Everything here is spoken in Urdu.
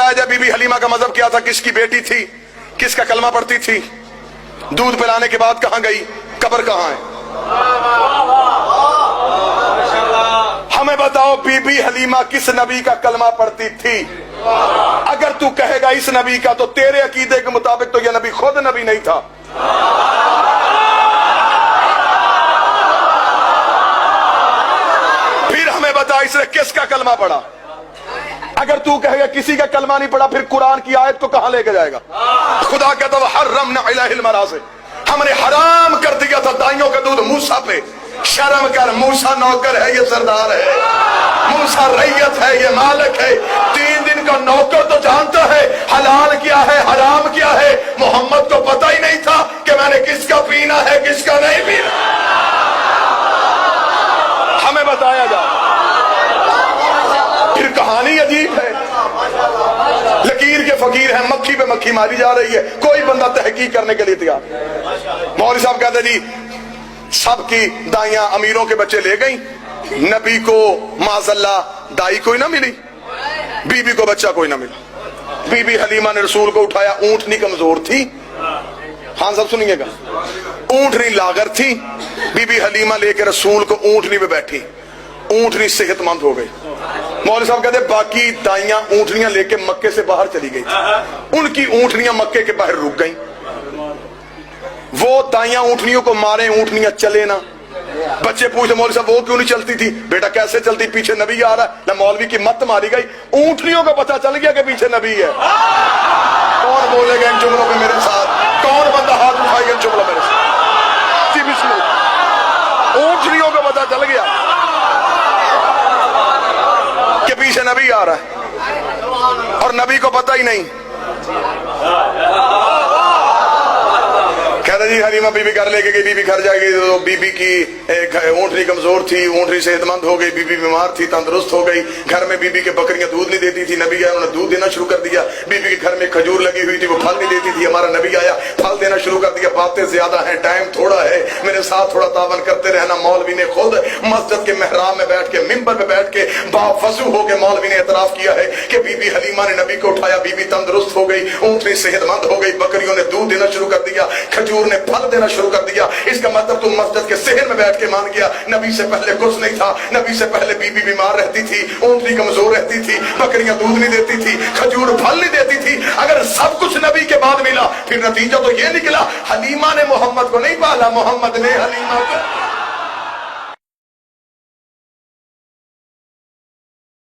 بتایا جائے بی بی حلیمہ کا مذہب کیا تھا، کس کی بیٹی تھی، کس کا کلمہ پڑھتی تھی، دودھ پلانے کے بعد کہاں گئی، قبر کہاں ہے؟ ہمیں بتاؤ بی بی حلیمہ کس نبی کا کلمہ پڑھتی تھی؟ اگر تو کہے گا اس نبی کا تو تیرے عقیدے کے مطابق تو یہ نبی خود نبی نہیں تھا۔ پھر ہمیں بتا اس نے کس کا کلمہ پڑھا؟ اگر تو کہے گا کسی کا کلمہ نہیں پڑھا پھر قرآن کی آیت کو کہاں لے کے جائے گا؟ خدا کہتا ہے حرمنا علیہ المراضع، ہم نے حرام کر دیا تھا دائیوں کا دودھ موسیٰ پہ۔ شرم کر، موسیٰ نوکر ہے، یہ سردار ہے، موسیٰ ریت ہے، یہ مالک ہے۔ 3 دن کا نوکر تو جانتا ہے حلال کیا ہے حرام کیا ہے، محمد کو پتہ ہی نہیں تھا کہ میں نے کس کا پینا ہے کس کا نہیں پینا۔ ہمیں بتایا جا، پھر کہانی عجیب ہے، لکیر کے فقیر ہیں، مکھی پہ مکھی ماری جا رہی ہے، کوئی بندہ تحقیق کرنے کے لیے تیار۔ مولوی صاحب کہتے جی سب کی دائیاں امیروں کے بچے لے گئیں، نبی کو معاذ اللہ دائی کوئی نہ ملی، بی بی کو بچہ کوئی نہ ملا۔ بی بی حلیمہ نے رسول کو اٹھایا، اونٹنی کمزور تھی، ہاں سب سنیے گا، اونٹنی لاغر تھی، بی بی حلیمہ لے کے رسول کو اونٹنی پہ بیٹھی، اونٹنی صحت مند ہو گئی۔ مولوی صاحب کہتے باقی دائیاں اونٹنیاں لے کے مکے سے باہر چلی گئی، ان کی اونٹنیاں مکے کے باہر رک گئیں، وہ دائیاں اونٹنیوں کو مارے، اونٹنیاں چلے نہ۔ بچے پوچھتے مولوی صاحب وہ کیوں نہیں چلتی تھی؟ بیٹا کیسے چلتی، پیچھے نبی آ رہا ہے۔ نہ مولوی کی مت ماری گئی، اونٹنیوں کو پتہ چل گیا کہ پیچھے نبی ہے۔ کون بولے گا ان جملوں پہ میرے ساتھ؟ کون بندہ ہاتھ اٹھائے گا ان جملوں میرے ساتھ؟ جی بسم اللہ۔ اونٹنیوں کو پتہ چل گیا کہ پیچھے نبی آ رہا ہے اور نبی کو پتہ ہی نہیں۔ کہتا جی حلیمہ بی بی گھر لے کے گئی، بی بی گھر جائے گئی تو بی بی کی اونٹنی کمزور تھی، اونٹنی صحت مند ہو گئی، بی بی بیمار تھی تندرست ہو گئی۔ گھر میں بی بی کے بکریاں دودھ نہیں دیتی تھی، نبی آیا انہوں نے دودھ دینا شروع کر دیا۔ بی بی کے گھر میں کھجور لگی ہوئی تھی، وہ پھل نہیں دیتی تھی، ہمارا نبی آیا پھل دینا شروع کر دیا۔ باتیں زیادہ ہیں، ٹائم تھوڑا ہے، میرے ساتھ تھوڑا تعاون کرتے رہنا۔ مولوی نے خود مسجد کے محراب میں بیٹھ کے ممبر پہ بیٹھ کے باوضو ہو کے مولوی نے اعتراف کیا ہے کہ بی بی حلیمہ نے نبی کو اٹھایا، بی بی تندرست ہو گئی، اونٹنی صحت مند ہو گئی، بکریوں نے دودھ دینا شروع کر دیا، کھجور نے پھل دینا شروع کر دیا۔ اس کا مطلب تم مسجد کے صحن میں بیٹھ کے مان گیا نبی سے پہلے کچھ نہیں تھا، نبی سے پہلے بی بی بیمار رہتی تھی، اونٹنی کمزور رہتی تھی، بکریاں دودھ نہیں دیتی تھی، کھجور پھل نہیں دیتی تھی۔ اگر سب کچھ نبی کے بعد ملا پھر نتیجہ تو یہ نکلا حلیمہ نے محمد کو نہیں پالا، محمد نے حلیمہ کو۔